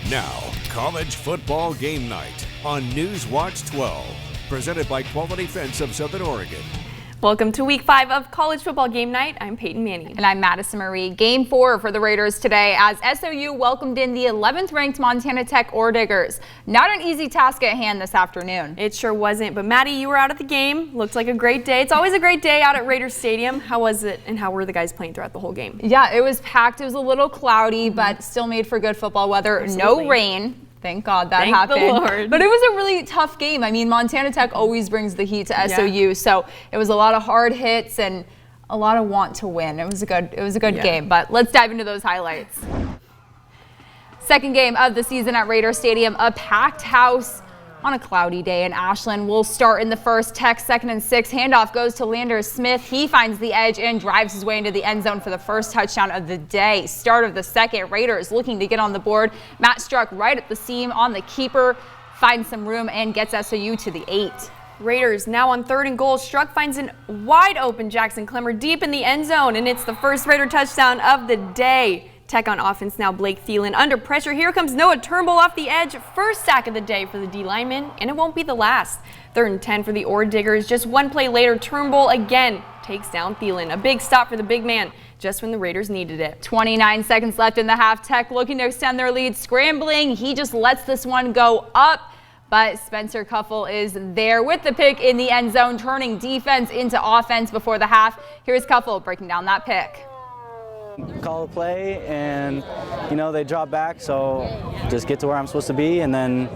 Now, college football game night on News Watch 12, presented by Quality Fence of Southern Oregon. Welcome to week 5 of college football game night. I'm Peyton Manning. And I'm Madison Marie. Game 4 for the Raiders today as SOU welcomed in the 11th ranked Montana Tech Ore Diggers. Not an easy task at hand this afternoon. It sure wasn't, but Maddie, you were out at the game. Looked like a great day. It's always a great day out at Raiders Stadium. How was it and how were the guys playing throughout the whole game? Yeah, it was packed. It was a little cloudy, but still made for good football weather. Absolutely. No rain. Thank God that Thank happened. the Lord. But it was a really tough game. I mean, Montana Tech always brings the heat to SOU, so it was a lot of hard hits and a lot of want to win. It was a good game, but let's dive into those highlights. Second game of the season at Raider Stadium, a packed house on a cloudy day in Ashland. We'll start in the first. Tech 2nd and 6. Handoff goes to Lander Smith. He finds the edge and drives his way into the end zone for the first touchdown of the day. Start of the second. Raiders looking to get on the board. Matt Struck right at the seam on the keeper, finds some room and gets SOU to the 8. Raiders now on 3rd and goal. Struck finds an wide open Jackson Clemmer deep in the end zone, and it's the first Raider touchdown of the day. Tech on offense now. Blake Thielen under pressure. Here comes Noah Turnbull off the edge. First sack of the day for the D lineman, and it won't be the last. 3rd and 10 for the Ore Diggers. Just one play later, Turnbull again takes down Thielen. A big stop for the big man just when the Raiders needed it. 29 seconds left in the half. Tech looking to extend their lead. Scrambling. He just lets this one go up. But Spencer Cuffle is there with the pick in the end zone, turning defense into offense before the half. Here's Cuffle breaking down that pick. Call a play and they drop back, so just get to where I'm supposed to be and then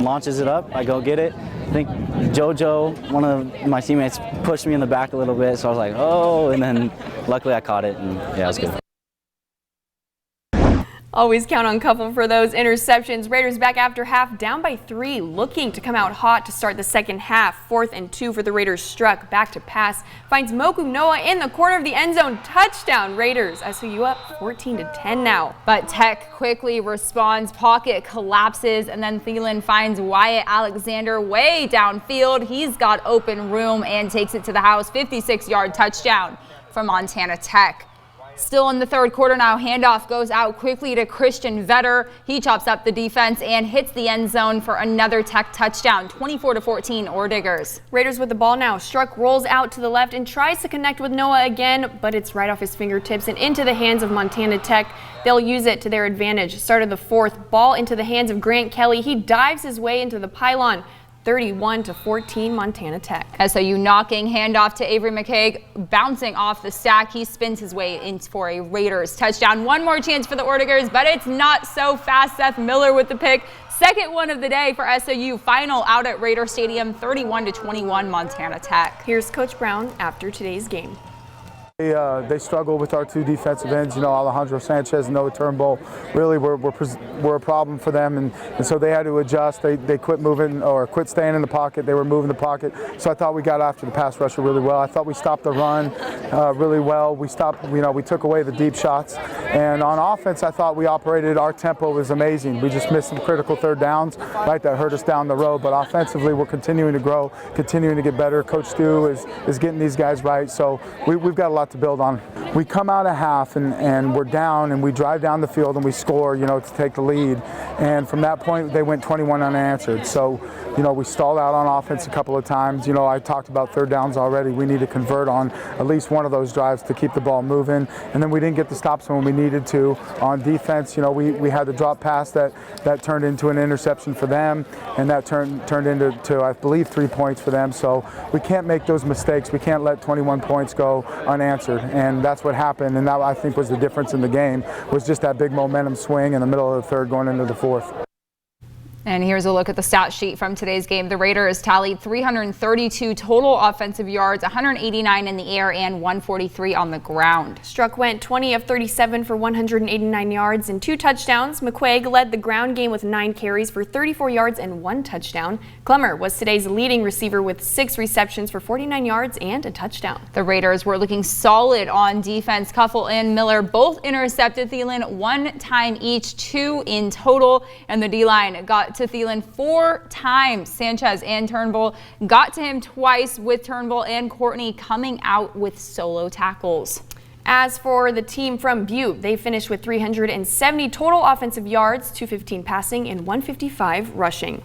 launches it up. I go get it. I think JoJo, one of my teammates, pushed me in the back a little bit, so I was like, oh, and then luckily I caught it and yeah, it was good. Always count on Cuffle for those interceptions. Raiders back after half, down by 3, looking to come out hot to start the second half. 4th and 2 for the Raiders. Struck back to pass, finds Moku Noah in the corner of the end zone. Touchdown Raiders. SOU up 14-10 now. But Tech quickly responds. Pocket collapses, and then Thielen finds Wyatt Alexander way downfield. He's got open room and takes it to the house. 56-yard touchdown for Montana Tech. Still in the third quarter now, handoff goes out quickly to Christian Vetter. He chops up the defense and hits the end zone for another Tech touchdown, 24-14 Ore Diggers. Raiders with the ball now. Struck rolls out to the left and tries to connect with Noah again, but it's right off his fingertips and into the hands of Montana Tech. They'll use it to their advantage. Start of the fourth, ball into the hands of Grant Kelly. He dives his way into the pylon. 31-14 Montana Tech. SOU knocking, handoff to Avery McCaig, bouncing off the stack. He spins his way in for a Raiders touchdown. One more chance for the Ore Diggers, but it's not so fast. Seth Miller with the pick. Second one of the day for SOU. Final out at Raider Stadium, 31-21 Montana Tech. Here's Coach Brown after today's game. They struggle with our 2 defensive ends. Alejandro Sanchez and Noah Turnbull really were a problem for them, and so they had to adjust. They quit moving or quit staying in the pocket. They were moving the pocket. So I thought we got after the pass rusher really well. I thought we stopped the run really well. We stopped. We took away the deep shots, and on offense, I thought we operated. Our tempo was amazing. We just missed some critical third downs, right, that hurt us down the road. But offensively, we're continuing to grow, continuing to get better. Coach Stu is getting these guys right. So we've got a lot to build on. We come out of half and we're down and we drive down the field and we score, to take the lead. And from that point, they went 21 unanswered. So, we stalled out on offense a couple of times. I talked about third downs already. We need to convert on at least one of those drives to keep the ball moving. And then we didn't get the stops when we needed to. On defense, we had the drop pass that turned into an interception for them, and that turned into I believe 3 points for them. So we can't make those mistakes. We can't let 21 points go unanswered. And that's what happened, and that I think was the difference in the game, was just that big momentum swing in the middle of the third going into the fourth. And here's a look at the stat sheet from today's game. The Raiders tallied 332 total offensive yards, 189 in the air and 143 on the ground. Struck went 20 of 37 for 189 yards and 2 touchdowns. McQuaig led the ground game with 9 carries for 34 yards and 1 touchdown. Clemmer was today's leading receiver with 6 receptions for 49 yards and a touchdown. The Raiders were looking solid on defense. Cuffle and Miller both intercepted Thielen 1 time each, 2 in total, and the D-line got to Thielen 4 times. Sanchez and Turnbull got to him twice, with Turnbull and Courtney coming out with solo tackles. As for the team from Butte, they finished with 370 total offensive yards, 215 passing, and 155 rushing.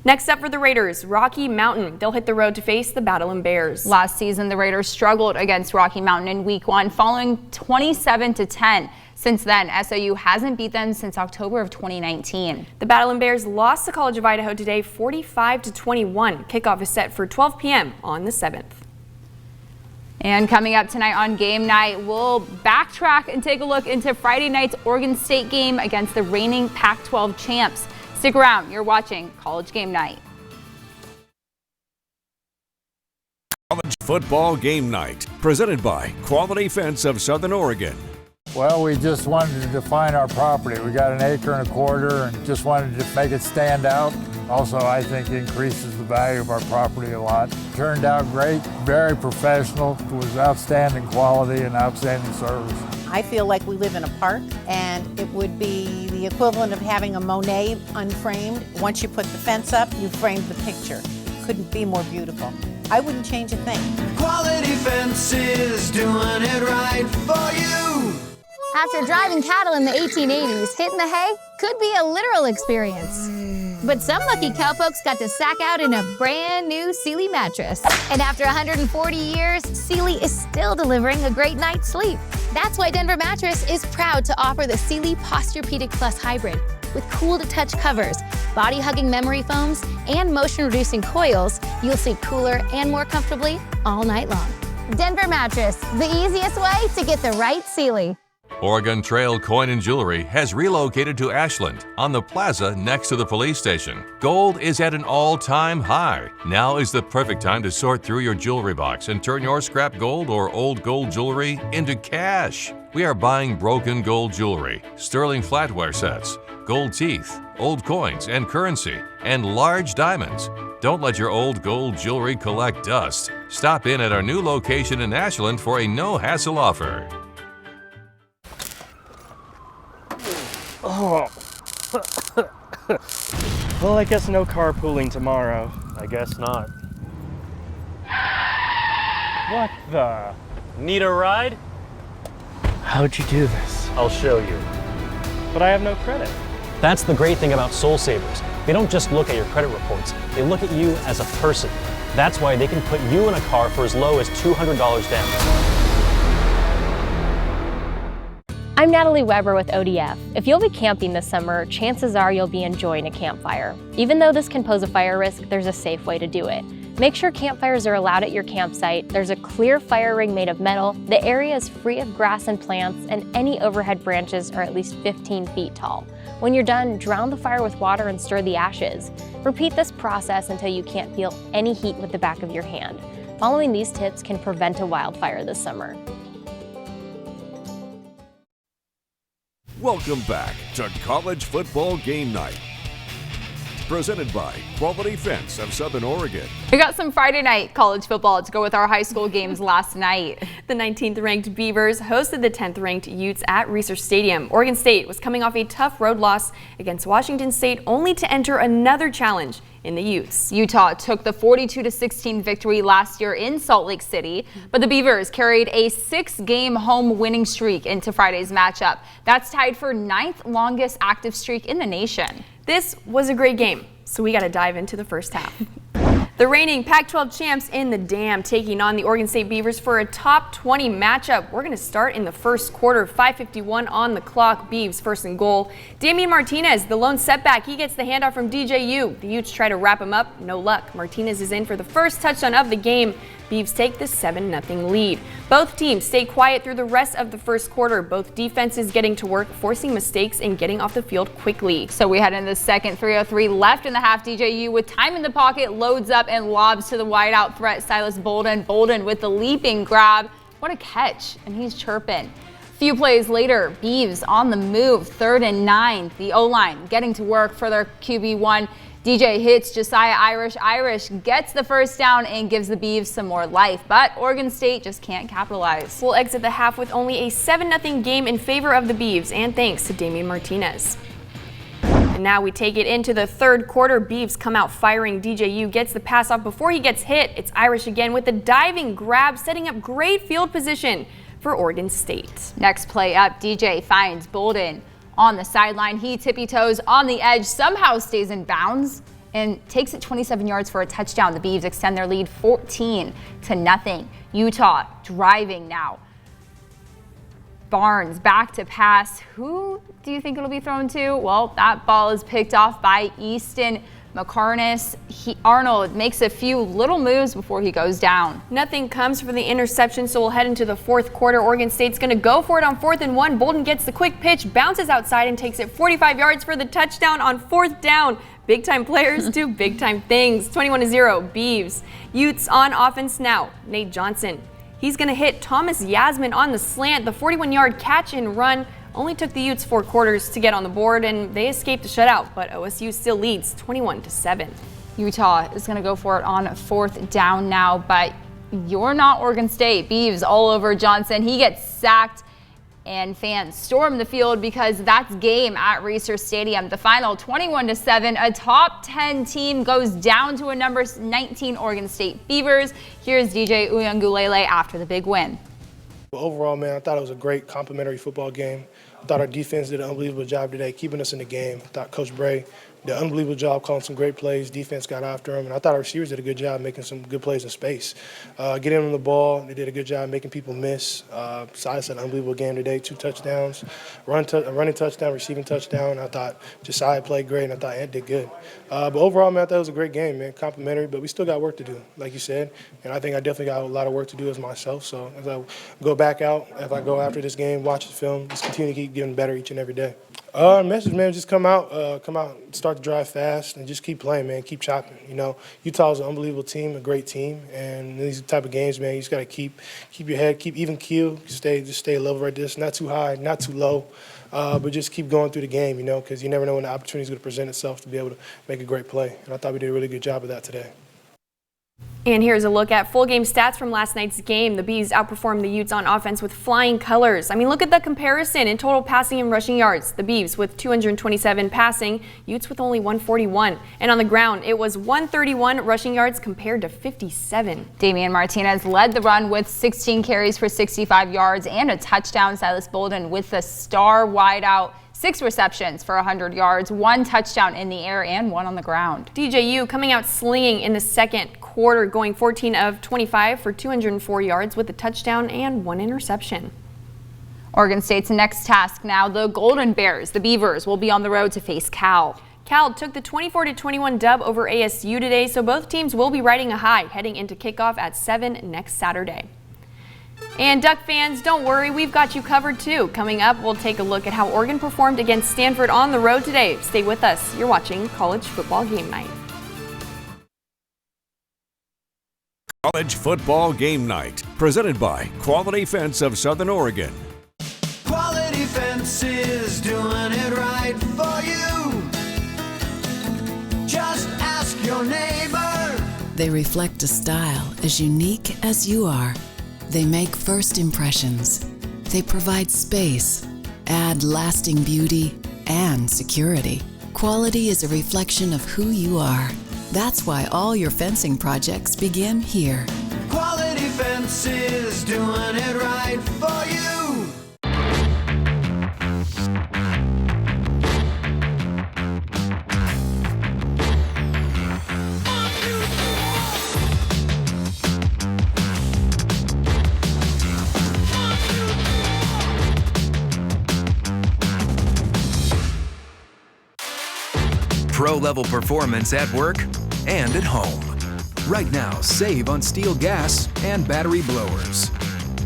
Next up for the Raiders, Rocky Mountain. They'll hit the road to face the Battling Bears. Last season, the Raiders struggled against Rocky Mountain in Week 1, falling 27-10. Since then, SOU hasn't beat them since October of 2019. The Battling Bears lost to College of Idaho today 45-21. Kickoff is set for 12 p.m. on the 7th. And coming up tonight on Game Night, we'll backtrack and take a look into Friday night's Oregon State game against the reigning Pac-12 champs. Stick around, you're watching College Game Night. College Football Game Night, presented by Quality Fence of Southern Oregon. Well, we just wanted to define our property. We got 1.25 acres and just wanted to make it stand out. Also, I think increases the value of our property a lot. Turned out great, very professional. It was outstanding quality and outstanding service. I feel like we live in a park, and it would be the equivalent of having a Monet unframed. Once you put the fence up, you framed the picture. Couldn't be more beautiful. I wouldn't change a thing. Quality Fences, doing it right for you. After driving cattle in the 1880s, hitting the hay could be a literal experience. But some lucky cowpokes got to sack out in a brand new Sealy mattress. And after 140 years, Sealy is still delivering a great night's sleep. That's why Denver Mattress is proud to offer the Sealy Posturepedic Plus Hybrid. With cool-to-touch covers, body-hugging memory foams, and motion-reducing coils, you'll sleep cooler and more comfortably all night long. Denver Mattress, the easiest way to get the right Sealy. Oregon Trail Coin and Jewelry has relocated to Ashland on the plaza next to the police station. Gold is at an all-time high. Now is the perfect time to sort through your jewelry box and turn your scrap gold or old gold jewelry into cash. We are buying broken gold jewelry, sterling flatware sets, gold teeth, old coins and currency, and large diamonds. Don't let your old gold jewelry collect dust. Stop in at our new location in Ashland for a no-hassle offer. Oh. Well, I guess no carpooling tomorrow. I guess not. What the? Need a ride? How'd you do this? I'll show you. But I have no credit. That's the great thing about Soul Savers. They don't just look at your credit reports, they look at you as a person. That's why they can put you in a car for as low as $200 down. I'm Natalie Weber with ODF. If you'll be camping this summer, chances are you'll be enjoying a campfire. Even though this can pose a fire risk, there's a safe way to do it. Make sure campfires are allowed at your campsite. There's a clear fire ring made of metal. The area is free of grass and plants, and any overhead branches are at least 15 feet tall. When you're done, drown the fire with water and stir the ashes. Repeat this process until you can't feel any heat with the back of your hand. Following these tips can prevent a wildfire this summer. Welcome back to College Football Game Night, presented by Quality Fence of Southern Oregon. We got some Friday night college football to go with our high school games last night. The 19th ranked Beavers hosted the 10th ranked Utes at Research Stadium. Oregon State was coming off a tough road loss against Washington State, only to enter another challenge in the Utes. Utah took the 42-16 victory last year in Salt Lake City, but the Beavers carried a 6-game home winning streak into Friday's matchup. That's tied for 9th longest active streak in the nation. This was a great game, so we got to dive into the first half. The reigning Pac-12 champs in the Dam taking on the Oregon State Beavers for a top 20 matchup. We're going to start in the first quarter, 5:51 on the clock. Beavs first and goal. Damian Martinez, the lone setback. He gets the handoff from DJU. The Utes try to wrap him up. No luck. Martinez is in for the first touchdown of the game. Beavs take the 7-0 lead. Both teams stay quiet through the rest of the first quarter. Both defenses getting to work, forcing mistakes and getting off the field quickly. So we head into the second, 3:03 left in the half. DJU with time in the pocket loads up and lobs to the wideout threat Silas Bolden. Bolden with the leaping grab. What a catch, and he's chirping. Few plays later, Beavs on the move, 3rd and 9. The O-line getting to work for their QB1. DJ hits Josiah Irish. Irish gets the first down and gives the Beavs some more life, but Oregon State just can't capitalize. We'll exit the half with only a 7-0 game in favor of the Beavs, and thanks to Damian Martinez. And now we take it into the third quarter. Beavs come out firing. DJU gets the pass off before he gets hit. It's Irish again with the diving grab, setting up great field position for Oregon State. Next play up, DJ finds Bolden on the sideline. He tippy-toes on the edge, somehow stays in bounds and takes it 27 yards for a touchdown. The Beavs extend their lead 14-0. Utah driving now. Barnes back to pass. Who do you think it'll be thrown to? Well, that ball is picked off by Easton McCarness. Arnold makes a few little moves before he goes down. Nothing comes from the interception, so we'll head into the fourth quarter. Oregon State's going to go for it on 4th and 1. Bolden gets the quick pitch, bounces outside, and takes it 45 yards for the touchdown on 4th down. Big-time players do big-time things. 21-0, Beavs. Utes on offense now. Nate Johnson. He's going to hit Thomas Yasmin on the slant. The 41-yard catch and run only took the Utes 4 quarters to get on the board, and they escaped the shutout, but OSU still leads 21-7. Utah is going to go for it on 4th down now, but you're not Oregon State. Beavs all over Johnson. He gets sacked, and fans storm the field because that's game at Reser Stadium. The final 21-7. A top 10 team goes down to a number 19 Oregon State Beavers. Here's DJ Uyangulele after the big win. Overall, man, I thought it was a great complimentary football game. I thought our defense did an unbelievable job today keeping us in the game. I thought Coach Bray did an unbelievable job calling some great plays. Defense got after him, and I thought our receivers did a good job making some good plays in space. Getting them the ball, they did a good job making people miss. Silas had an unbelievable game today, 2 touchdowns, a running touchdown, receiving touchdown. I thought Josiah played great, and I thought Ant did good. But overall, man, I thought it was a great game, man, complimentary, but we still got work to do, like you said, and I think I definitely got a lot of work to do as myself. So as I go back out, if I go after this game, watch the film, just continue to keep getting better each and every day. Message, man, just come out, start to drive fast, and just keep playing, man, keep chopping. You know, Utah's an unbelievable team, a great team, and these type of games, man, you just got to keep your head, keep even keel, just stay level right this, not too high, not too low, but just keep going through the game, you know, because you never know when the opportunity is going to present itself to be able to make a great play. And I thought we did a really good job of that today. And here's a look at full game stats from last night's game. The Bees outperformed the Utes on offense with flying colors. I mean, look at the comparison in total passing and rushing yards. The Bees with 227 passing, Utes with only 141. And on the ground, it was 131 rushing yards compared to 57. Damian Martinez led the run with 16 carries for 65 yards and a touchdown. Silas Bolden with the star wideout. 6 receptions for 100 yards, 1 touchdown in the air, and 1 on the ground. DJU coming out slinging in the second quarter, going 14 of 25 for 204 yards with a touchdown and 1 interception. Oregon State's next task now, the Golden Bears. The Beavers will be on the road to face Cal. Cal took the 24-21 dub over ASU today, so both teams will be riding a high heading into kickoff at 7 next Saturday. And Duck fans, don't worry, we've got you covered too. Coming up, we'll take a look at how Oregon performed against Stanford on the road today. Stay with us. You're watching College Football Game Night. College Football Game Night, presented by Quality Fence of Southern Oregon. Quality Fences, doing it right for you. Just ask your neighbor. They reflect a style as unique as you are. They make first impressions. They provide space, add lasting beauty, and security. Quality is a reflection of who you are. That's why all your fencing projects begin here. Quality Fences, doing it right for you. Pro-level performance at work and at home. Right now, save on steel gas and battery blowers.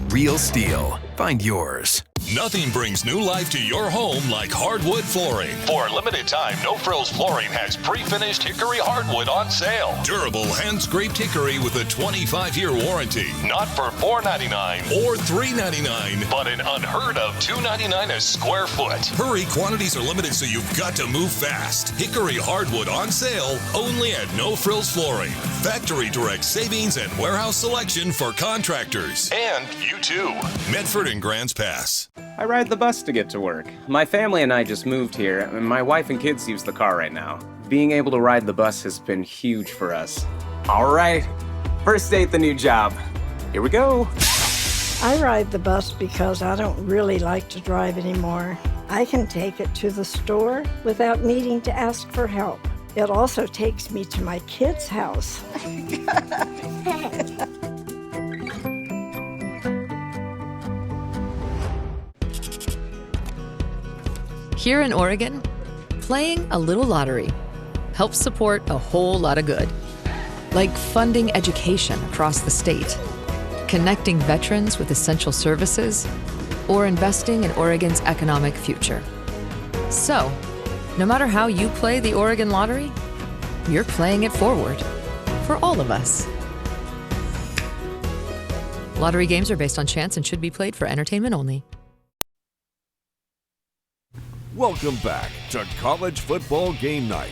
Real Steel. Find yours. Nothing brings new life to your home like hardwood flooring. For a limited time, No Frills Flooring has pre-finished hickory hardwood on sale. Durable hand-scraped hickory with a 25-year warranty. Not for $4.99 or $3.99, but an unheard of $2.99 a square foot. Hurry, quantities are limited, so you've got to move fast. Hickory hardwood on sale only at No Frills Flooring. Factory direct savings and warehouse selection for contractors. And you too. Medford and Grants Pass. I ride the bus to get to work. My family and I just moved here, and my wife and kids use the car right now. Being able to ride the bus has been huge for us. All right, first day at the new job. Here we go. I ride the bus because I don't really like to drive anymore. I can take it to the store without needing to ask for help. It also takes me to my kids' house. Here in Oregon, playing a little lottery helps support a whole lot of good. Like funding education across the state, connecting veterans with essential services, or investing in Oregon's economic future. So, no matter how you play the Oregon Lottery, you're playing it forward for all of us. Lottery games are based on chance and should be played for entertainment only. Welcome back to College Football Game Night.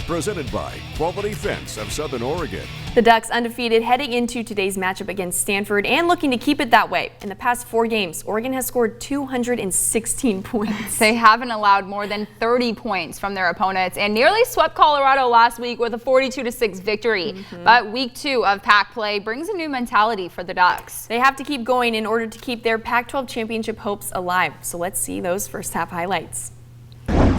Presented by Quality Fence of Southern Oregon. The Ducks undefeated heading into today's matchup against Stanford and looking to keep it that way. In the past 4 games, Oregon has scored 216 points. They haven't allowed more than 30 points from their opponents and nearly swept Colorado last week with a 42-6 victory. But week 2 of Pac play brings a new mentality for the Ducks. They have to keep going in order to keep their Pac-12 championship hopes alive. So let's see those first half highlights.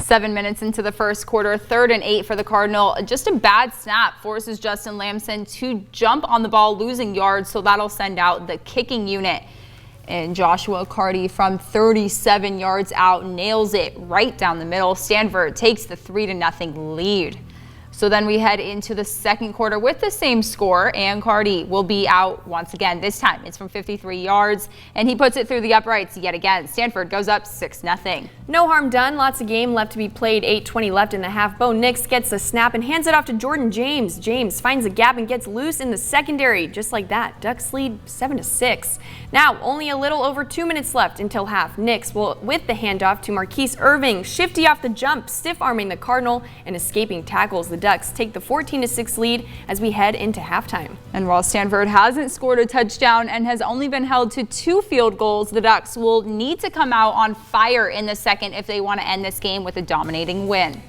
7 minutes into the first quarter, 3rd and 8 for the Cardinal. Just a bad snap forces Justin Lamson to jump on the ball, losing yards, so that'll send out the kicking unit. And Joshua Carty from 37 yards out nails it right down the middle. Stanford takes the 3-0 lead. So then we head into the second quarter with the same score, and Carty will be out once again. This time it's from 53 yards, and he puts it through the uprights yet again. Stanford goes up 6-0. No harm done. Lots of game left to be played. 8:20 left in the half. Bo Nix gets the snap and hands it off to Jordan James. James finds a gap and gets loose in the secondary. Just like that, Ducks lead 7-6. Now only a little over 2 minutes left until half. Nix will with the handoff to Marquise Irving. Shifty off the jump, stiff arming the Cardinal and escaping tackles. The Ducks take the 14-6 lead as we head into halftime. And while Stanford hasn't scored a touchdown and has only been held to 2 field goals, the Ducks will need to come out on fire in the second if they want to end this game with a dominating win.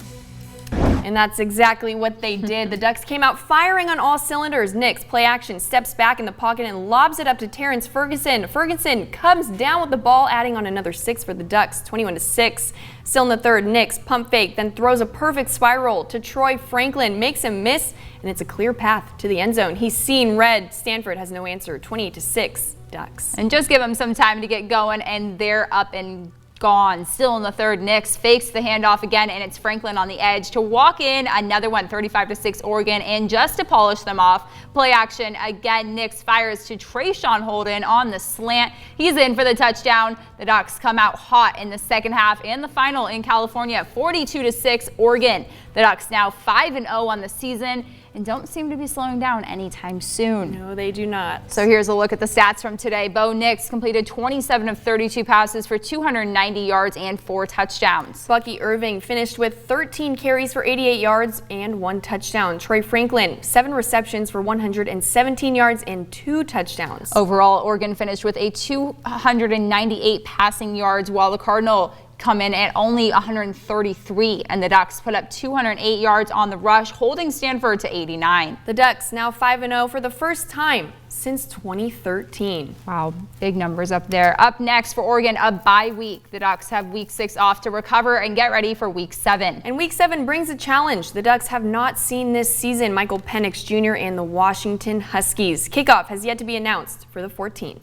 And that's exactly what they did. The Ducks came out firing on all cylinders. Nix, play action, steps back in the pocket and lobs it up to Terrence Ferguson. Ferguson comes down with the ball, adding on another 6 for the Ducks, 21-6. Still in the third, Nix pump fake, then throws a perfect spiral to Troy Franklin, makes him miss, and it's a clear path to the end zone. He's seen red. Stanford has no answer, 28-6 Ducks. And just give them some time to get going, and they're up and gone. Still in the third, Nix fakes the handoff again, and it's Franklin on the edge to walk in another one, 35-6 Oregon. And just to polish them off, play action again. Nix fires to Trayshawn Holden on the slant. He's in for the touchdown. The Ducks come out hot in the second half and the final in California, 42-6 Oregon. The Ducks now 5-0 on the season and don't seem to be slowing down anytime soon. No, they do not. So here's a look at the stats from today. Bo Nix completed 27 of 32 passes for 290 yards and 4 touchdowns. Bucky Irving finished with 13 carries for 88 yards and 1 touchdown. Troy Franklin, 7 receptions for 117 yards and 2 touchdowns. Overall, Oregon finished with a 298 passing yards, while the Cardinal come in at only 133, and the Ducks put up 208 yards on the rush, holding Stanford to 89. The Ducks now 5-0 for the first time since 2013. Wow, big numbers up there. Up next for Oregon, a bye week. The Ducks have week 6 off to recover and get ready for week 7. And week 7 brings a challenge the Ducks have not seen this season. Michael Penix Jr. and the Washington Huskies. Kickoff has yet to be announced for the 14th.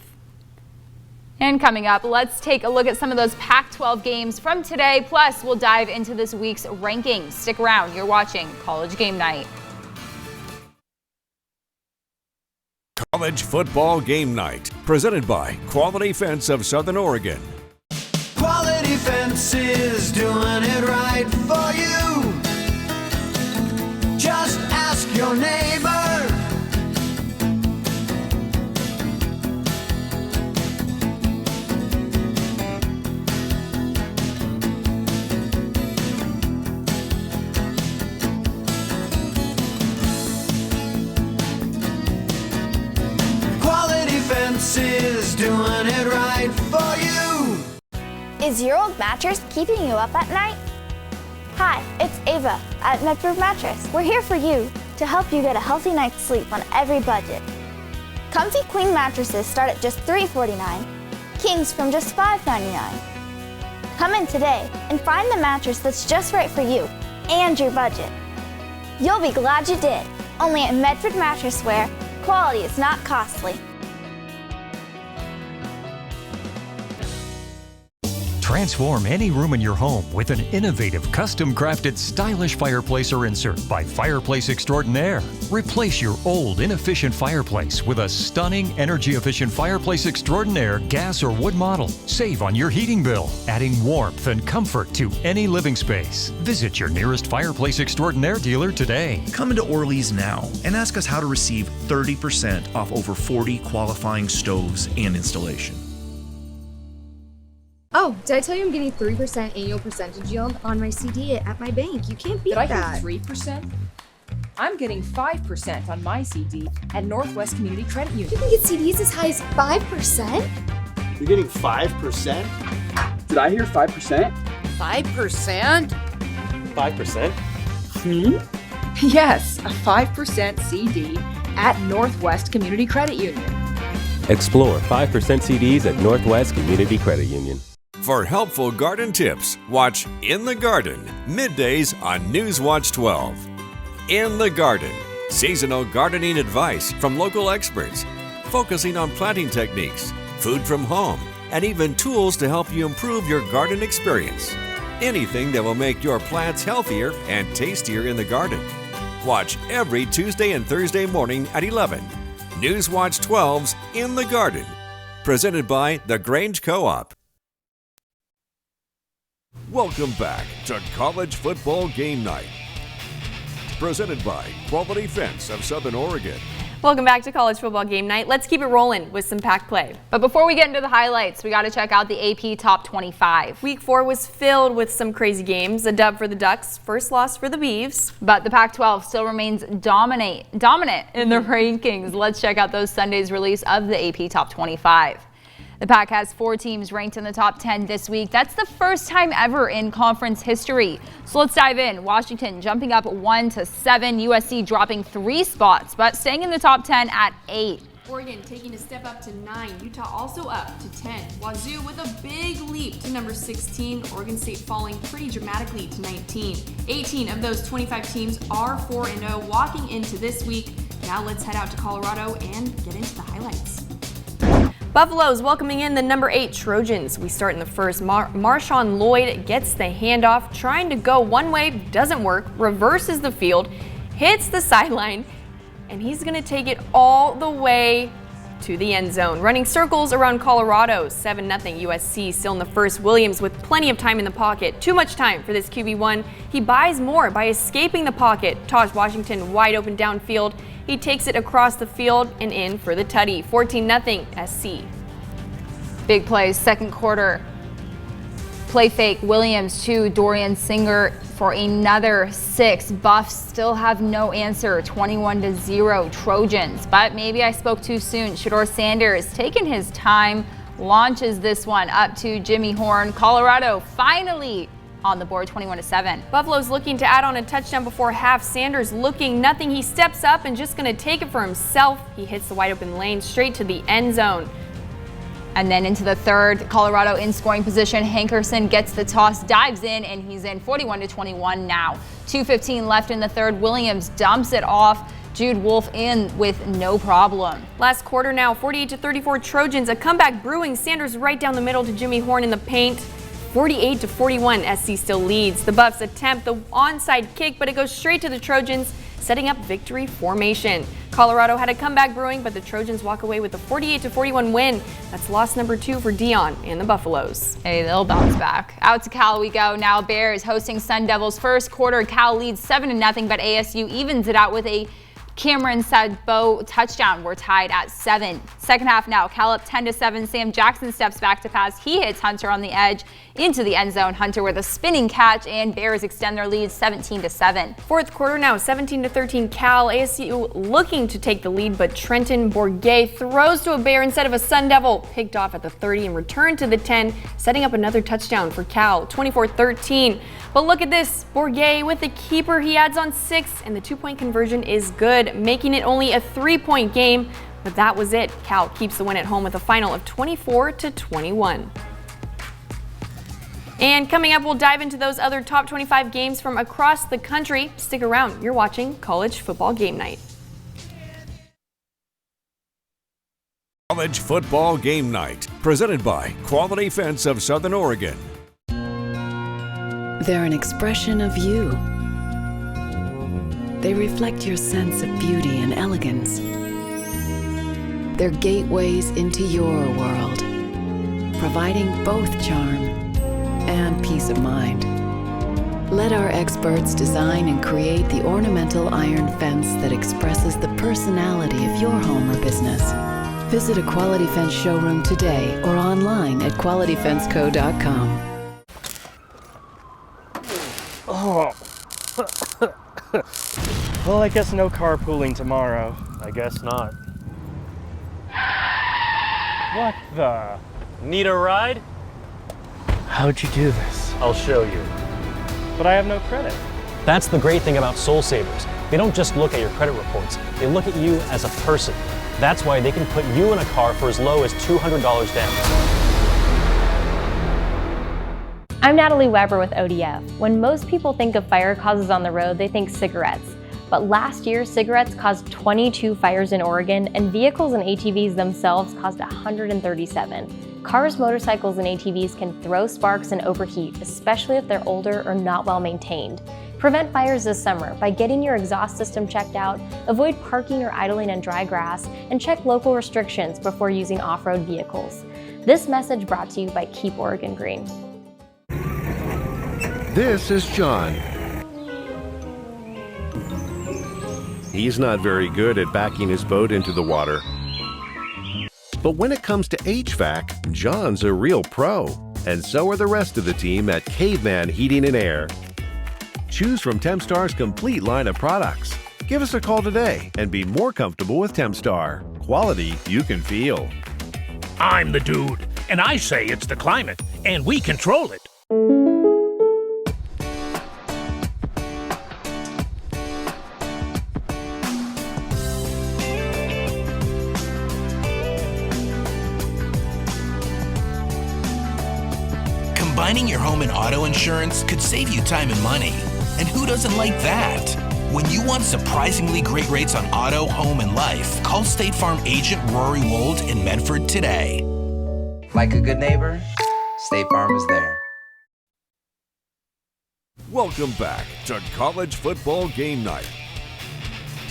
And coming up, let's take a look at some of those Pac-12 games from today. Plus, we'll dive into this week's rankings. Stick around. You're watching College Game Night. College Football Game Night, presented by Quality Fence of Southern Oregon. Quality Fence is doing it right for you. Just ask your neighbor. Is doing it right for you. Is your old mattress keeping you up at night? Hi, it's Ava at Netproof Mattress. We're here for you to help you get a healthy night's sleep on every budget. Comfy queen mattresses start at just $349, kings from just $599. Come in today and find the mattress that's just right for you and your budget. You'll be glad you did. Only at Medford Mattressware, quality is not costly. Transform any room in your home with an innovative, custom-crafted, stylish fireplace or insert by Fireplace Extraordinaire. Replace your old, inefficient fireplace with a stunning, energy-efficient Fireplace Extraordinaire gas or wood model. Save on your heating bill, adding warmth and comfort to any living space. Visit your nearest Fireplace Extraordinaire dealer today. Come into Orly's now and ask us how to receive 30% off over 40 qualifying stoves and installation. Oh, did I tell you I'm getting 3% annual percentage yield on my CD at my bank? You can't beat that. Did I hear 3%? I'm getting 5% on my CD at Northwest Community Credit Union. You can get CDs as high as 5%? You're getting 5%? Did I hear 5%? 5%? 5%? Yes, a 5% CD at Northwest Community Credit Union. Explore 5% CDs at Northwest Community Credit Union. For helpful garden tips, watch In the Garden, middays on Newswatch 12. In the Garden, seasonal gardening advice from local experts, focusing on planting techniques, food from home, and even tools to help you improve your garden experience. Anything that will make your plants healthier and tastier in the garden. Watch every Tuesday and Thursday morning at 11. Newswatch 12's In the Garden, presented by the Grange Co-op. Welcome back to College Football Game Night, presented by Quality Fence of Southern Oregon. Welcome back to College Football Game Night. Let's keep it rolling with some pack play. But before we get into the highlights, we got to check out the AP Top 25. Week 4 was filled with some crazy games. A dub for the Ducks, first loss for the Beavs. But the Pac-12 still remains dominant in the rankings. Let's check out those Sunday's release of the AP Top 25. The Pac has 4 teams ranked in the top 10 this week. That's the first time ever in conference history. So let's dive in. Washington jumping up 1 to 7. USC dropping 3 spots, but staying in the top 10 at 8. Oregon taking a step up to 9. Utah also up to 10. Wazoo with a big leap to number 16. Oregon State falling pretty dramatically to 19. 18 of those 25 teams are 4-0 walking into this week. Now let's head out to Colorado and get into the highlights. Buffalo's welcoming in the number 8 Trojans. We start in the first. Marshawn Lloyd gets the handoff, trying to go one way, doesn't work, reverses the field, hits the sideline, and he's going to take it all the way to the end zone. Running circles around Colorado, 7-0 USC still in the first. Williams with plenty of time in the pocket. Too much time for this QB1. He buys more by escaping the pocket. Taj Washington wide open downfield. He takes it across the field and in for the tutty. 14-0 SC. Big plays, second quarter. Play fake, Williams to Dorian Singer for another 6. Buffs still have no answer, 21-0 Trojans. But maybe I spoke too soon. Shedeur Sanders taking his time, launches this one up to Jimmy Horn. Colorado finally on the board, 21-7. Buffalo's looking to add on a touchdown before half. Sanders looking nothing. He steps up and just going to take it for himself. He hits the wide open lane straight to the end zone. And then into the third, Colorado in scoring position. Hankerson gets the toss, dives in, and he's in 41-21 now. 2:15 left in the third. Williams dumps it off. Jude Wolfe in with no problem. Last quarter now, 48-34 Trojans. A comeback brewing. Sanders right down the middle to Jimmy Horn in the paint. 48-41, SC still leads. The Buffs attempt the onside kick, but it goes straight to the Trojans, setting up victory formation. Colorado had a comeback brewing, but the Trojans walk away with a 48-41 win. That's loss number 2 for Dion and the Buffaloes. Hey, they'll bounce back. Out to Cal we go. Now Bears hosting Sun Devils. First quarter, Cal leads 7-0, but ASU evens it out with a Cameron Sadbo touchdown. We're tied at 7. Second half now, Cal up 10-7. Sam Jackson steps back to pass. He hits Hunter on the edge into the end zone. Hunter with a spinning catch, and Bears extend their lead 17-7. Fourth quarter now, 17-13 Cal. ASU looking to take the lead, but Trenton Bourget throws to a Bear instead of a Sun Devil. Picked off at the 30 and returned to the 10, setting up another touchdown for Cal, 24-13. But look at this, Bourget with the keeper. He adds on 6, and the 2-point conversion is good, making it only a 3-point game. But that was it. Cal keeps the win at home with a final of 24-21. And coming up, we'll dive into those other top 25 games from across the country. Stick around. You're watching College Football Game Night. College Football Game Night, presented by Quality Fence of Southern Oregon. They're an expression of you. They reflect your sense of beauty and elegance. They're gateways into your world, providing both charm and peace of mind. Let our experts design and create the ornamental iron fence that expresses the personality of your home or business. Visit a Quality Fence showroom today or online at qualityfenceco.com. Oh. Well, I guess no carpooling tomorrow. I guess not. What the? Need a ride? How'd you do this? I'll show you. But I have no credit. That's the great thing about Soul Savers. They don't just look at your credit reports, they look at you as a person. That's why they can put you in a car for as low as $200 down. I'm Natalie Weber with ODF. When most people think of fire causes on the road, they think cigarettes. But last year, cigarettes caused 22 fires in Oregon, and vehicles and ATVs themselves caused 137. Cars, motorcycles, and ATVs can throw sparks and overheat, especially if they're older or not well maintained. Prevent fires this summer by getting your exhaust system checked out, avoid parking or idling in dry grass, and check local restrictions before using off-road vehicles. This message brought to you by Keep Oregon Green. This is John. He's not very good at backing his boat into the water. But when it comes to HVAC, John's a real pro, and so are the rest of the team at Caveman Heating and Air. Choose from Tempstar's complete line of products. Give us a call today and be more comfortable with Tempstar. Quality you can feel. I'm the dude, and I say it's the climate, and we control it. Combining your home and auto insurance could save you time and money. And who doesn't like that? When you want surprisingly great rates on auto, home, and life, call State Farm agent Rory Wold in Medford today. Like a good neighbor, State Farm is there. Welcome back to College Football Game Night,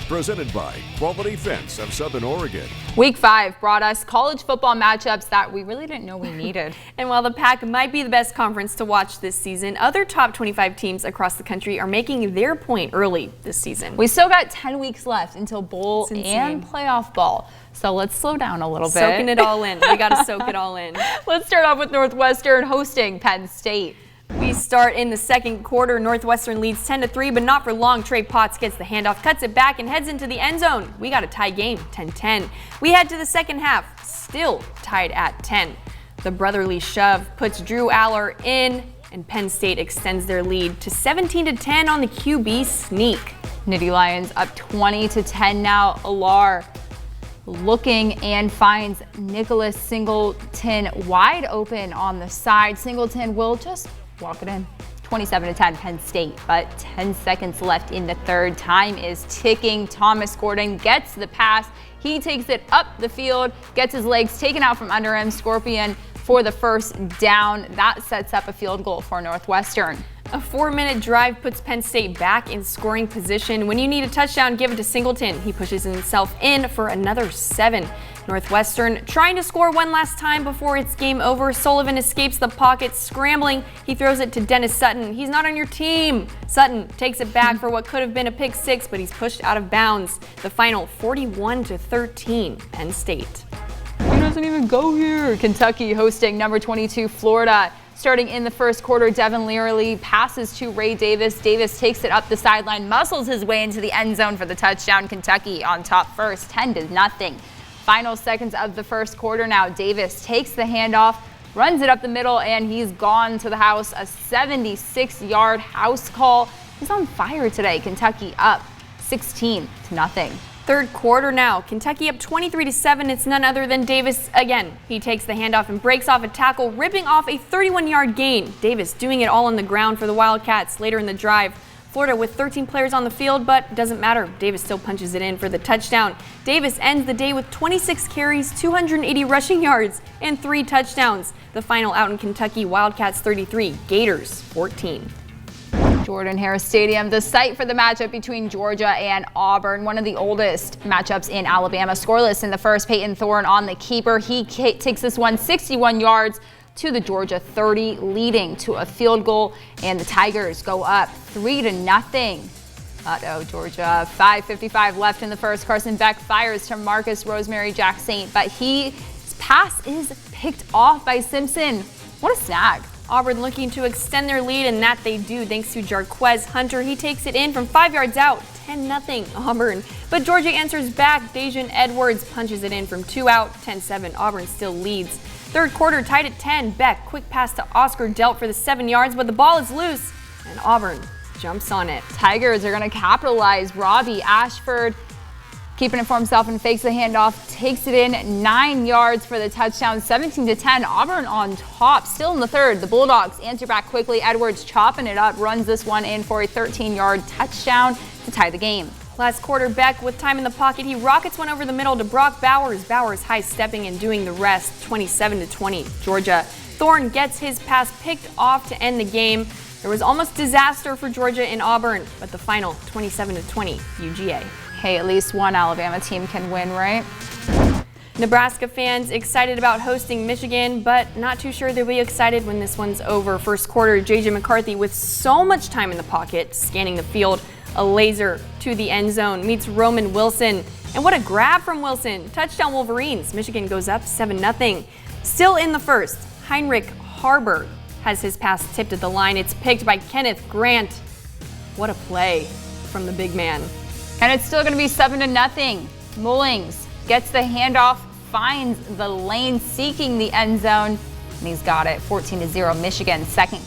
presented by Quality Fence of Southern Oregon. Week 5 brought us college football matchups that we really didn't know we needed. And while the Pac might be the best conference to watch this season, other top 25 teams across the country are making their point early this season. We still got 10 weeks left until bowl and playoff ball. So let's slow down a little bit. Soaking it all in. We got to soak it all in. Let's start off with Northwestern hosting Penn State. We start in the second quarter. Northwestern leads 10-3, but not for long. Trey Potts gets the handoff, cuts it back, and heads into the end zone. We got a tie game, 10-10. We head to the second half, still tied at 10. The brotherly shove puts Drew Aller in, and Penn State extends their lead to 17-10 on the QB sneak. Nittany Lions up 20-10 now. Alar looking and finds Nicholas Singleton wide open on the side. Singleton will just walk it in. 27-10 Penn State, but 10 seconds left in the third. Time is ticking. Thomas Gordon gets the pass. He takes it up the field, gets his legs taken out from under him. Scorpion for the first down. That sets up a field goal for Northwestern. A 4-minute drive puts Penn State back in scoring position. When you need a touchdown, give it to Singleton. He pushes himself in for another 7. Northwestern trying to score one last time before it's game over. Sullivan escapes the pocket, scrambling. He throws it to Dennis Sutton. He's not on your team. Sutton takes it back for what could have been a pick 6, but he's pushed out of bounds. The final 41-13, Penn State. He doesn't even go here. Kentucky hosting number 22 Florida. Starting in the first quarter, Devin Leary passes to Ray Davis. Davis takes it up the sideline, muscles his way into the end zone for the touchdown. Kentucky on top first, 10-0. Final seconds of the first quarter now. Davis takes the handoff, runs it up the middle, and he's gone to the house. A 76-yard house call. He's on fire today. Kentucky up 16-0. Third quarter now. Kentucky up 23-7. It's none other than Davis again. He takes the handoff and breaks off a tackle, ripping off a 31-yard gain. Davis doing it all on the ground for the Wildcats later in the drive. Florida with 13 players on the field, but doesn't matter. Davis still punches it in for the touchdown. Davis ends the day with 26 carries, 280 rushing yards, and 3 touchdowns. The final out in Kentucky, Wildcats 33, Gators 14. Jordan-Hare Stadium, the site for the matchup between Georgia and Auburn, one of the oldest matchups in Alabama. Scoreless in the first, Peyton Thorne on the keeper. He takes this one 61 yards to the Georgia 30, leading to a field goal, and the Tigers go up 3-0. Georgia. 5:55 left in the first. Carson Beck fires to Marcus Rosemary Jack Saint, but his pass is picked off by Simpson. What a snag. Auburn looking to extend their lead, and that they do thanks to Jarquez Hunter. He takes it in from 5 yards out, 10-0 Auburn. But Georgia answers back. Dejan Edwards punches it in from 2 out, 10-7. Auburn still leads. Third quarter tied at 10. Beck, quick pass to Oscar Delt for the 7 yards, but the ball is loose, and Auburn jumps on it. Tigers are going to capitalize. Robbie Ashford keeping it for himself and fakes the handoff, takes it in 9 yards for the touchdown, 17-10. Auburn on top. Still in the third, the Bulldogs answer back quickly. Edwards chopping it up, runs this one in for a 13-yard touchdown to tie the game. Last quarter, Beck with time in the pocket, he rockets one over the middle to Brock Bowers. Bowers high stepping and doing the rest, 27-20. Georgia. Thorne gets his pass picked off to end the game. There was almost disaster for Georgia in Auburn, but the final 27-20 UGA. Hey, at least one Alabama team can win, right? Nebraska fans excited about hosting Michigan, but not too sure they'll be excited when this one's over. First quarter, J.J. McCarthy with so much time in the pocket, scanning the field, a laser to the end zone, meets Roman Wilson. And what a grab from Wilson. Touchdown Wolverines. Michigan goes up 7-0. Still in the first, Heinrich Haarberg has his pass tipped at the line. It's picked by Kenneth Grant. What a play from the big man. And it's still going to be 7-0. Mullings gets the handoff, finds the lane, seeking the end zone, and he's got it. 14-0 Michigan. Second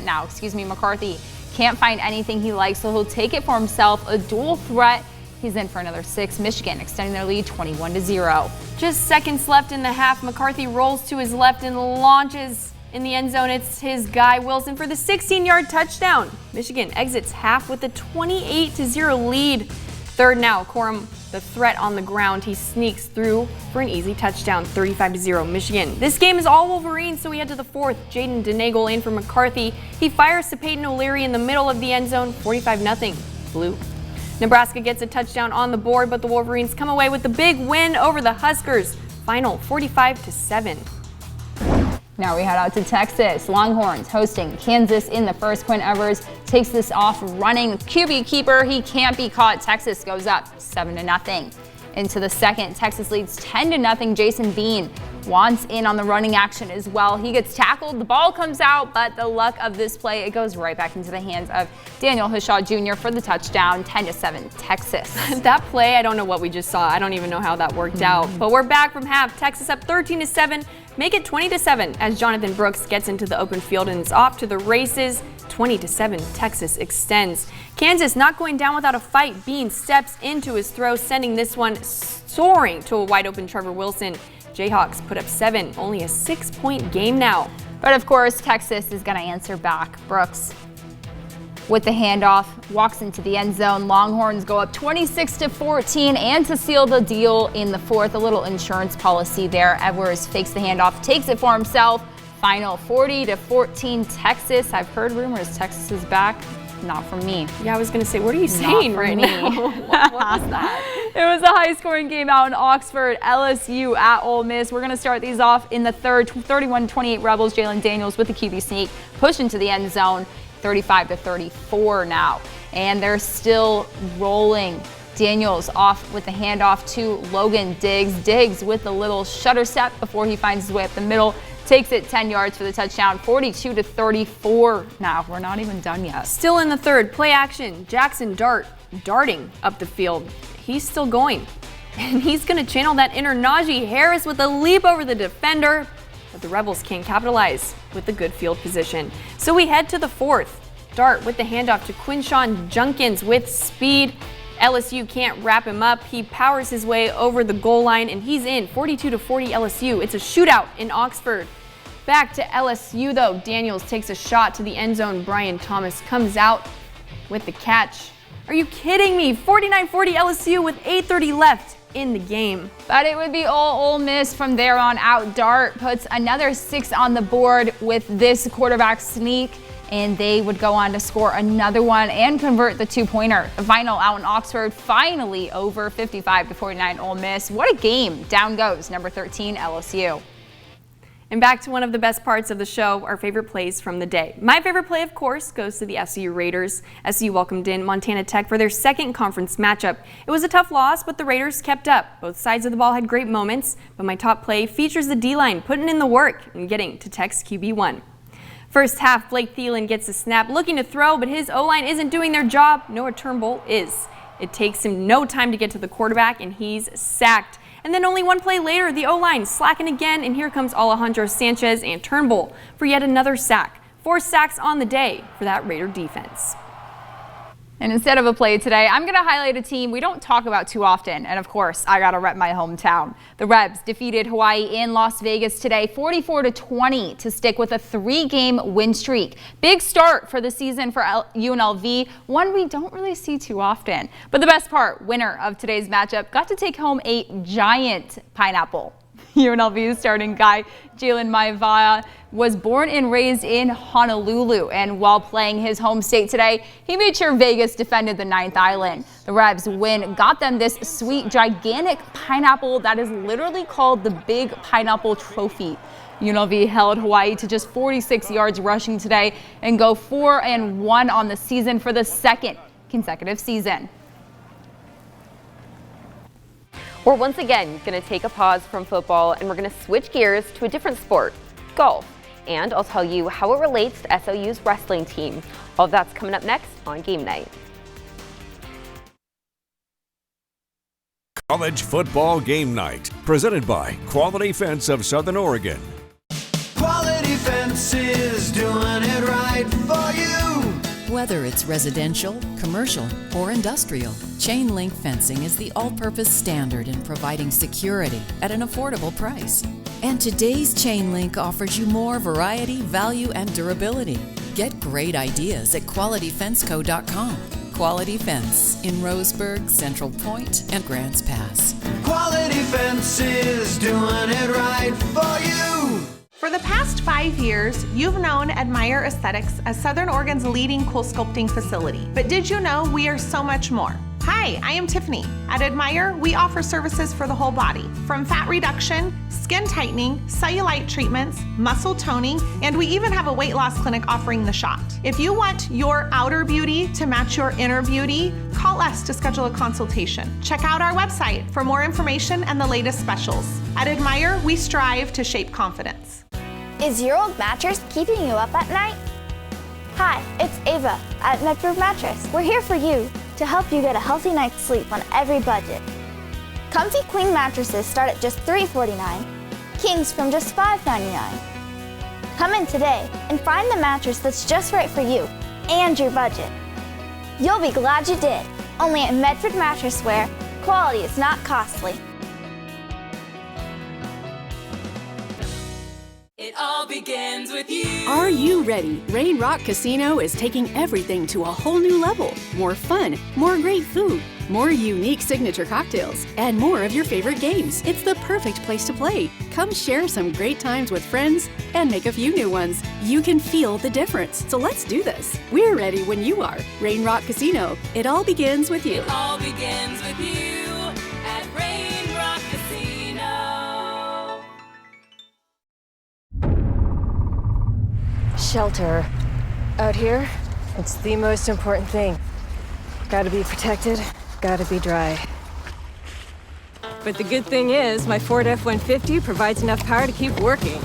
now. McCarthy can't find anything he likes, so he'll take it for himself. A dual threat. He's in for another 6. Michigan extending their lead 21-0. Just seconds left in the half. McCarthy rolls to his left and launches in the end zone. It's his guy Wilson for the 16-yard touchdown. Michigan exits half with a 28-0 lead. Third now, Corum, the threat on the ground. He sneaks through for an easy touchdown, 35-0 Michigan. This game is all Wolverines, so we head to the fourth. Jaden Denagle in for McCarthy. He fires to Peyton O'Leary in the middle of the end zone, 45-0 Blue. Nebraska gets a touchdown on the board, but the Wolverines come away with the big win over the Huskers. Final 45-7. Now we head out to Texas. Longhorns hosting Kansas in the first. Quinn Evers takes this off running. QB keeper, he can't be caught. Texas goes up 7-0. Into the second, Texas leads 10-0. Jason Bean wants in on the running action as well. He gets tackled, the ball comes out, but the luck of this play, it goes right back into the hands of Daniel Hishaw Jr. for the touchdown, 10-7 Texas. That play, I don't know what we just saw. I don't even know how that worked out. But we're back from half. Texas up 13-7. Make it 20-7 as Jonathan Brooks gets into the open field and is off to the races. 20-7, Texas extends. Kansas not going down without a fight. Bean steps into his throw, sending this one soaring to a wide open Trevor Wilson. Jayhawks put up 7, only a 6-point game now. But of course, Texas is going to answer back. Brooks with the handoff, walks into the end zone. Longhorns go up 26-14, and to seal the deal in the fourth, a little insurance policy there. Edwards fakes the handoff, takes it for himself. Final 40-14 Texas. I've heard rumors Texas is back. Not from me. Yeah, I was going to say, what are you saying right now? What was that? It was a high-scoring game out in Oxford. LSU at Ole Miss. We're going to start these off in the third. 31-28 Rebels. Jalen Daniels with the QB sneak. Push into the end zone. 35-34 now. And they're still rolling. Daniels off with the handoff to Logan Diggs. Diggs with a little shutter step before he finds his way up the middle. Takes it 10 yards for the touchdown, 42-34. Now, we're not even done yet. Still in the third, play action. Jackson darting up the field. He's still going. And he's going to channel that inner Najee Harris with a leap over the defender. But the Rebels can't capitalize with the good field position. So we head to the fourth. Dart with the handoff to Quinshawn Junkins with speed. LSU can't wrap him up. He powers his way over the goal line and he's in. 42-40 LSU. It's a shootout in Oxford. Back to LSU though. Daniels takes a shot to the end zone. Brian Thomas comes out with the catch. Are you kidding me? 49-40 LSU with 8:30 left in the game. But it would be all Ole Miss from there on out. Dart puts another 6 on the board with this quarterback sneak, and they would go on to score another one and convert the 2-pointer. The final out in Oxford, finally over 55-49 Ole Miss. What a game. Down goes number 13 LSU. And back to one of the best parts of the show, our favorite plays from the day. My favorite play, of course, goes to the SU Raiders. SU welcomed in Montana Tech for their second conference matchup. It was a tough loss, but the Raiders kept up. Both sides of the ball had great moments, but my top play features the D-line putting in the work and getting to Tech's QB1. First half, Blake Thielen gets a snap looking to throw, but his O-line isn't doing their job. Noah Turnbull is. It takes him no time to get to the quarterback, and he's sacked. And then only one play later, the O-line slacking again, and here comes Alejandro Sanchez and Turnbull for yet another sack. 4 sacks on the day for that Raider defense. And instead of a play today, I'm going to highlight a team we don't talk about too often. And of course, I got to rep my hometown. The Rebs defeated Hawaii in Las Vegas today, 44-20 to stick with a 3-game win streak. Big start for the season for UNLV, one we don't really see too often. But the best part, winner of today's matchup got to take home a giant pineapple. UNLV starting guy Jalen Maivia was born and raised in Honolulu, and while playing his home state today, he made sure Vegas defended the 9th island. The Rebs win got them this sweet, gigantic pineapple that is literally called the Big Pineapple Trophy. UNLV held Hawaii to just 46 yards rushing today and go 4-1 on the season for the second consecutive season. We're once again going to take a pause from football and we're going to switch gears to a different sport, golf. And I'll tell you how it relates to SOU's wrestling team. All of that's coming up next on Game Night. College Football Game Night, presented by Quality Fence of Southern Oregon. Quality Fences, doing it right for you. Whether it's residential, commercial, or industrial, chain link fencing is the all-purpose standard in providing security at an affordable price. And today's chain link offers you more variety, value, and durability. Get great ideas at qualityfenceco.com. Quality Fence in Roseburg, Central Point, and Grants Pass. Quality Fences, doing it right for you. For the past 5 years, you've known Admire Aesthetics as Southern Oregon's leading cool sculpting facility. But did you know we are so much more? Hi, I am Tiffany. At Admire, we offer services for the whole body, from fat reduction, skin tightening, cellulite treatments, muscle toning, and we even have a weight loss clinic offering the shot. If you want your outer beauty to match your inner beauty, call us to schedule a consultation. Check out our website for more information and the latest specials. At Admire, we strive to shape confidence. Is your old mattress keeping you up at night? Hi, it's Ava at Medford Mattress. We're here for you to help you get a healthy night's sleep on every budget. Comfy queen mattresses start at just $349, kings from just $599. Come in today and find the mattress that's just right for you and your budget. You'll be glad you did. Only at Medford Mattress, where quality is not costly. It all begins with you. Are you ready? Rain Rock Casino is taking everything to a whole new level. More fun, more great food, more unique signature cocktails, and more of your favorite games. It's the perfect place to play. Come share some great times with friends and make a few new ones. You can feel the difference. So let's do this. We're ready when you are. Rain Rock Casino. It all begins with you. It all begins with you at Rain Rock Casino. Shelter. Out here, it's the most important thing. Gotta be protected, gotta be dry. But the good thing is, my Ford F-150 provides enough power to keep working.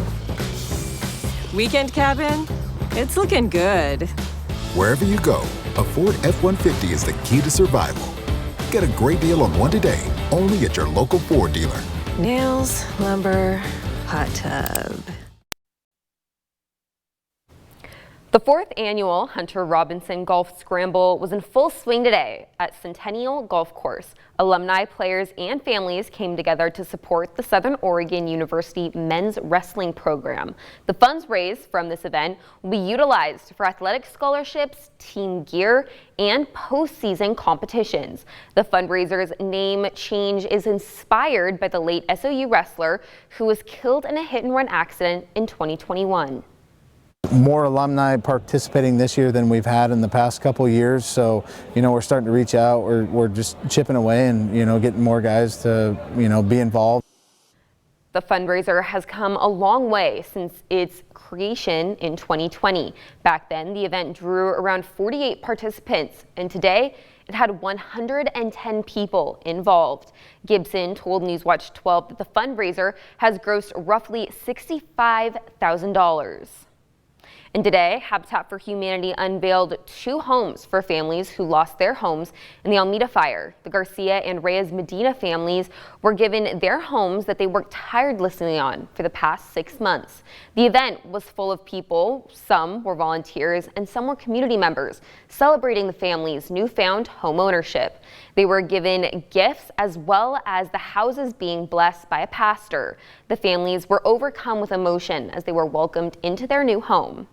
Weekend cabin, it's looking good. Wherever you go, a Ford F-150 is the key to survival. Get a great deal on one today, only at your local Ford dealer. Nails, lumber, hot tub. The 4th annual Hunter Robinson Golf Scramble was in full swing today at Centennial Golf Course. Alumni, players, and families came together to support the Southern Oregon University men's wrestling program. The funds raised from this event will be utilized for athletic scholarships, team gear, and postseason competitions. The fundraiser's name change is inspired by the late SOU wrestler who was killed in a hit-and-run accident in 2021. More alumni participating this year than we've had in the past couple years, so we're starting to reach out. We're just chipping away and getting more guys to be involved. The fundraiser has come a long way since its creation in 2020. Back then, the event drew around 48 participants, and today it had 110 people involved. Gibson told Newswatch 12 that the fundraiser has grossed roughly $65,000. And today, Habitat for Humanity unveiled 2 homes for families who lost their homes in the Almeda fire. The Garcia and Reyes Medina families were given their homes that they worked tirelessly on for the past 6 months. The event was full of people. Some were volunteers and some were community members celebrating the family's newfound home ownership. They were given gifts as well as the houses being blessed by a pastor. The families were overcome with emotion as they were welcomed into their new home.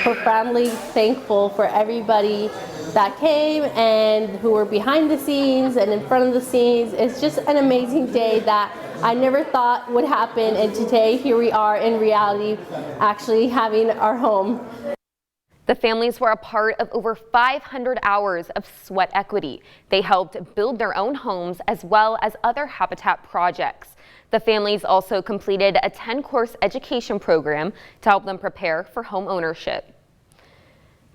Profoundly thankful for everybody that came and who were behind the scenes and in front of the scenes. It's just an amazing day that I never thought would happen, and today here we are in reality actually having our home. The families were a part of over 500 hours of sweat equity. They helped build their own homes as well as other Habitat projects. The families also completed a 10-course education program to help them prepare for home ownership.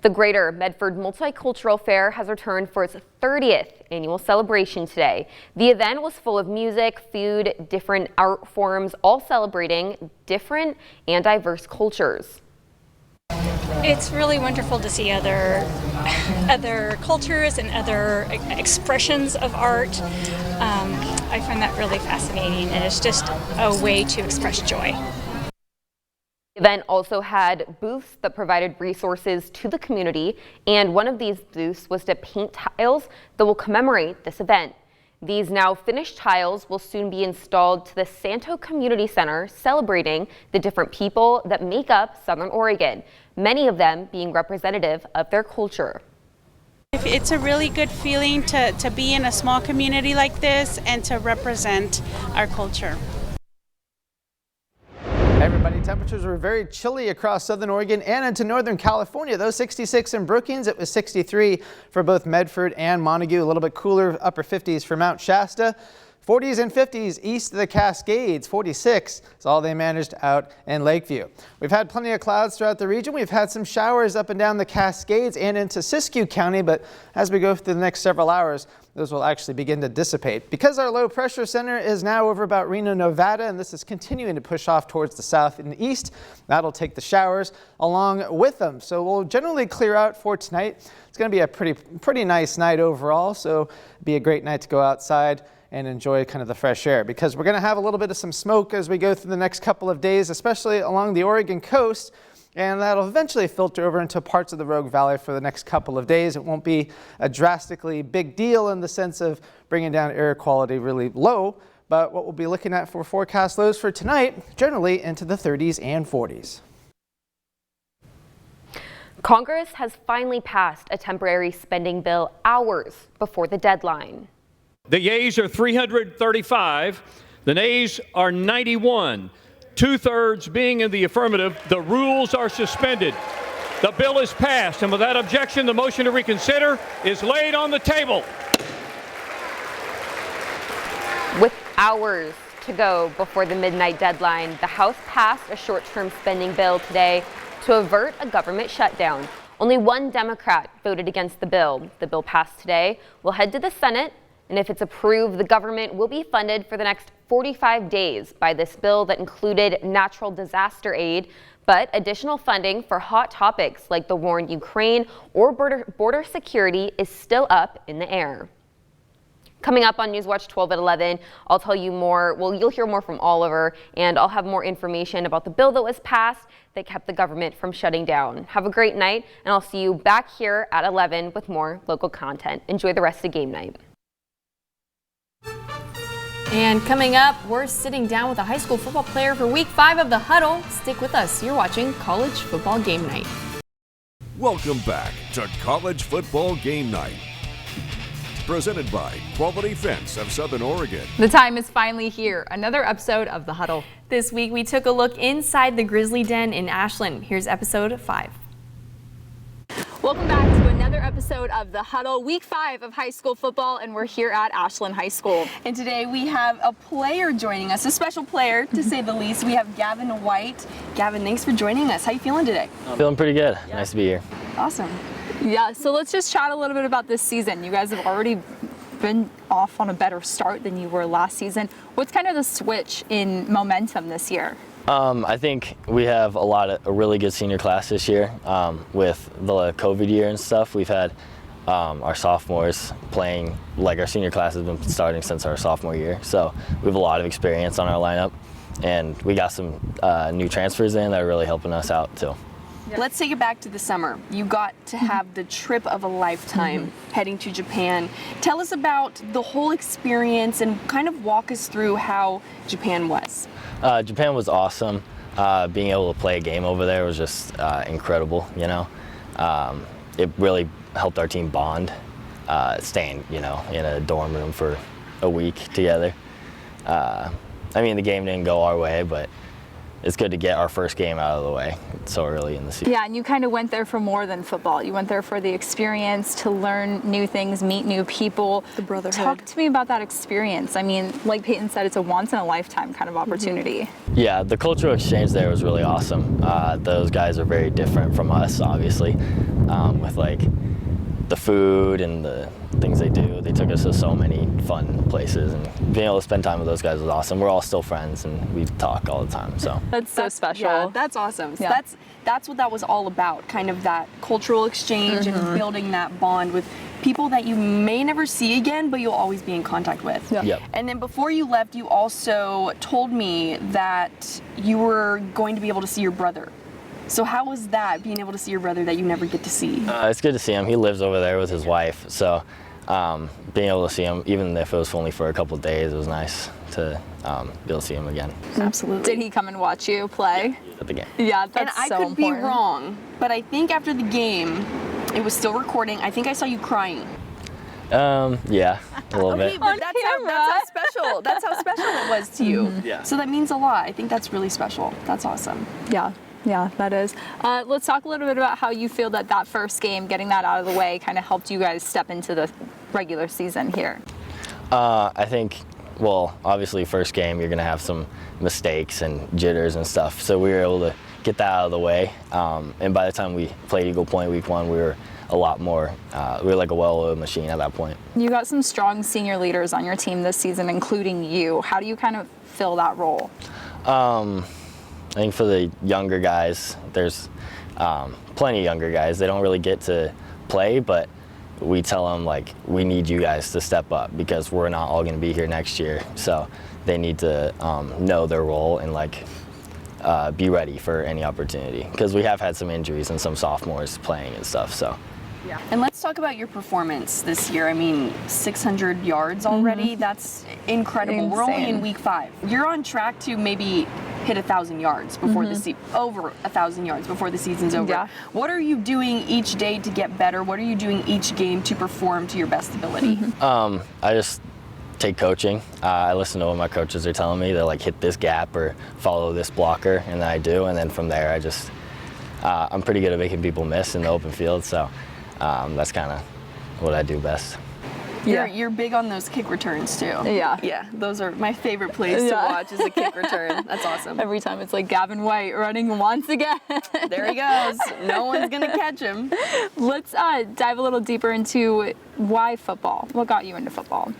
The Greater Medford Multicultural Fair has returned for its 30th annual celebration today. The event was full of music, food, different art forms, all celebrating different and diverse cultures. It's really wonderful to see other cultures and other expressions of art. I find that really fascinating, and it's just a way to express joy. The event also had booths that provided resources to the community, and one of these booths was to paint tiles that will commemorate this event. These now finished tiles will soon be installed to the Santo Community Center, celebrating the different people that make up Southern Oregon, many of them being representative of their culture. It's a really good feeling to be in a small community like this and to represent our culture. Hey everybody, temperatures were very chilly across Southern Oregon and into Northern California. Those 66 in Brookings, it was 63 for both Medford and Montague, a little bit cooler, upper 50s for Mount Shasta. 40s and 50s east of the Cascades, 46 is all they managed out in Lakeview. We've had plenty of clouds throughout the region. We've had some showers up and down the Cascades and into Siskiyou County, but as we go through the next several hours, those will actually begin to dissipate. Because our low pressure center is now over about Reno, Nevada, and this is continuing to push off towards the south and east, that'll take the showers along with them. So we'll generally clear out for tonight. It's going to be a pretty nice night overall, so it'll be a great night to go outside and enjoy kind of the fresh air, because we're going to have a little bit of some smoke as we go through the next couple of days, especially along the Oregon coast, and that'll eventually filter over into parts of the Rogue Valley for the next couple of days. It won't be a drastically big deal in the sense of bringing down air quality really low, but what we'll be looking at for forecast lows for tonight, generally into the 30s and 40s. Congress has finally passed a temporary spending bill hours before the deadline. The yeas are 335, the nays are 91. 2/3 being in the affirmative, the rules are suspended. The bill is passed, and without objection, the motion to reconsider is laid on the table. With hours to go before the midnight deadline, the House passed a short-term spending bill today to avert a government shutdown. Only one Democrat voted against the bill. The bill passed today will head to the Senate, and if it's approved, the government will be funded for the next 45 days by this bill that included natural disaster aid, but additional funding for hot topics like the war in Ukraine or border security is still up in the air. Coming up on Newswatch 12 at 11, I'll tell you more. Well, you'll hear more from Oliver, and I'll have more information about the bill that was passed that kept the government from shutting down. Have a great night, and I'll see you back here at 11 with more local content. Enjoy the rest of game night. And coming up, we're sitting down with a high school football player for week 5 of the Huddle. Stick with us. You're watching College Football Game Night. Welcome back to College Football Game Night. Presented by Quality Fence of Southern Oregon. The time is finally here. Another episode of The Huddle. This week we took a look inside the Grizzly Den in Ashland. Here's episode 5. Welcome back to another episode of The Huddle, week 5 of high school football, and we're here at Ashland High School. And today we have a player joining us, a special player to say the least. We have Gavin White. Gavin, thanks for joining us. How you feeling today? I'm feeling pretty good. Yeah. Nice to be here. Awesome. Yeah, so let's just chat a little bit about this season. You guys have already been off on a better start than you were last season. What's kind of the switch in momentum this year? I think we have a really good senior class this year. With the COVID year and stuff, we've had our sophomores playing, like our senior class has been starting since our sophomore year. So we have a lot of experience on our lineup, and we got some new transfers in that are really helping us out too. Let's take it back to the summer. You got to have the trip of a lifetime heading to Japan. Tell us about the whole experience and kind of walk us through how Japan was. Japan was awesome. Being able to play a game over there was just incredible, you know. It really helped our team bond, staying, you know, in a dorm room for a week together. I mean, the game didn't go our way, but it's good to get our first game out of the way so early in the season. Yeah, and you kind of went there for more than football. You went there for the experience, to learn new things, meet new people. The brotherhood. Talk to me about that experience. I mean, like Peyton said, it's a once-in-a-lifetime kind of opportunity. Yeah, the cultural exchange there was really awesome. Those guys are very different from us, obviously, with like the food and the things they do. They took us to so many fun places, and being able to spend time with those guys was awesome. We're all still friends, and we talk all the time. So that's so special. Yeah, that's awesome. So Yeah. that's what that was all about, kind of that cultural exchange and building that bond with people that you may never see again, but you'll always be in contact with. Yep. And then before you left, you also told me that you were going to be able to see your brother. So how was that, being able to see your brother that you never get to see? It's good to see him. He lives over there with his wife, so being able to see him, even if it was only for a couple of days, it was nice to be able to see him again. Absolutely. Did he come and watch you play? At the game. Yeah, that's and I so could important. be wrong, but I think after the game, it was still recording. I think I saw you crying. Yeah, a little bit. But that's how special it was to you. Yeah. So that means a lot. I think that's really special. That's awesome. Yeah, that is. Let's talk a little bit about how you feel that first game, getting that out of the way, kind of helped you guys step into the regular season here. I think, well, obviously first game you're going to have some mistakes and jitters and stuff, so we were able to get that out of the way. And by the time we played Eagle Point week 1, we were a lot more, we were like a well-oiled machine at that point. You got some strong senior leaders on your team this season, including you. How do you kind of fill that role? I think for the younger guys, there's plenty of younger guys. They don't really get to play, but we tell them, like, we need you guys to step up because we're not all going to be here next year. So they need to know their role and, like, be ready for any opportunity because we have had some injuries and some sophomores playing and stuff. So. Yeah. And let's talk about your performance this year. I mean, 600 yards already. That's incredible. We're only in week 5. You're on track to maybe hit 1,000 yards before the over 1,000 yards before the season's over. Yeah. What are you doing each day to get better? What are you doing each game to perform to your best ability? I just take coaching. I listen to what my coaches are telling me. They're like, hit this gap or follow this blocker, and then I do. And then from there, I just I'm pretty good at making people miss in the open field. So. That's kind of what I do best. You're big on those kick returns too. Yeah, those are my favorite plays to watch is a kick return. That's awesome. Every time it's like Gavin White running once again. There he goes. No one's gonna catch him. Let's dive a little deeper into why football. What got you into football?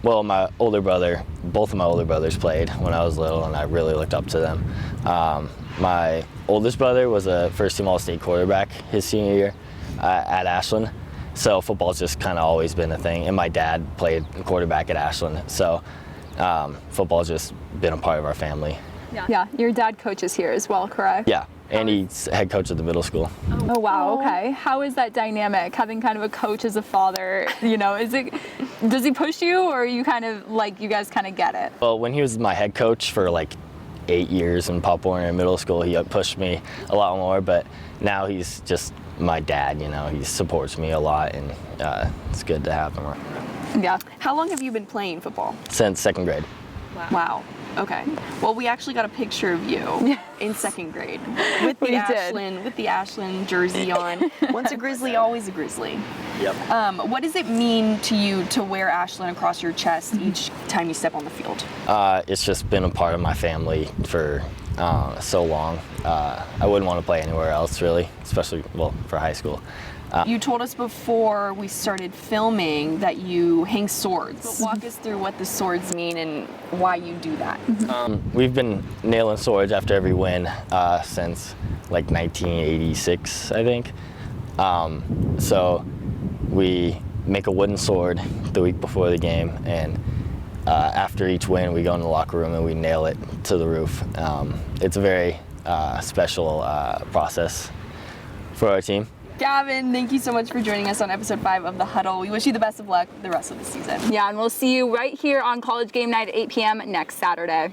Well, my older brother, both of my older brothers played when I was little, and I really looked up to them. My oldest brother was a first-team All-State quarterback his senior year at Ashland, So football's just kind of always been a thing. And my dad played quarterback at Ashland. So football's just been a part of our family. Yeah, your dad coaches here as well, correct? Yeah, and he's head coach of the middle school. Oh wow, okay. How is that dynamic, having kind of a coach as a father? You know, does he push you, or are you kind of like, you guys kind of get it? Well, when he was my head coach for like 8 years in Pop Warner Middle School, he pushed me a lot more, but now he's just my dad, you know, he supports me a lot, and it's good to have him around. Yeah. How long have you been playing football? Since 2nd grade. Wow. Okay. Well, we actually got a picture of you in 2nd grade with the Ashland jersey on. Once a Grizzly, always a Grizzly. Yep. What does it mean to you to wear Ashland across your chest each time you step on the field? It's just been a part of my family for so long. I wouldn't want to play anywhere else, really, especially, well, for high school. You told us before we started filming that you hang swords. Walk us through what the swords mean and why you do that. We've been nailing swords after every win since like 1986, I think. So we make a wooden sword the week before the game, and after each win we go in the locker room and we nail it to the roof. It's a very special process for our team. Gavin, thank you so much for joining us on episode 5 of The Huddle. We wish you the best of luck the rest of the season. Yeah, and we'll see you right here on College Game Night at 8 p.m. next Saturday.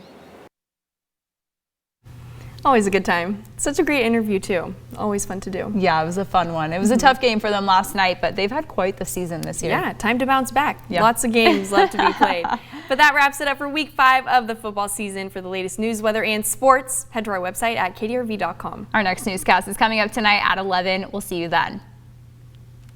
Always a good time. Such a great interview, too. Always fun to do. Yeah, it was a fun one. It was a tough game for them last night, but they've had quite the season this year. Yeah, time to bounce back. Yeah. Lots of games left to be played. But that wraps it up for week 5 of the football season. For the latest news, weather, and sports, head to our website at kdrv.com. Our next newscast is coming up tonight at 11. We'll see you then.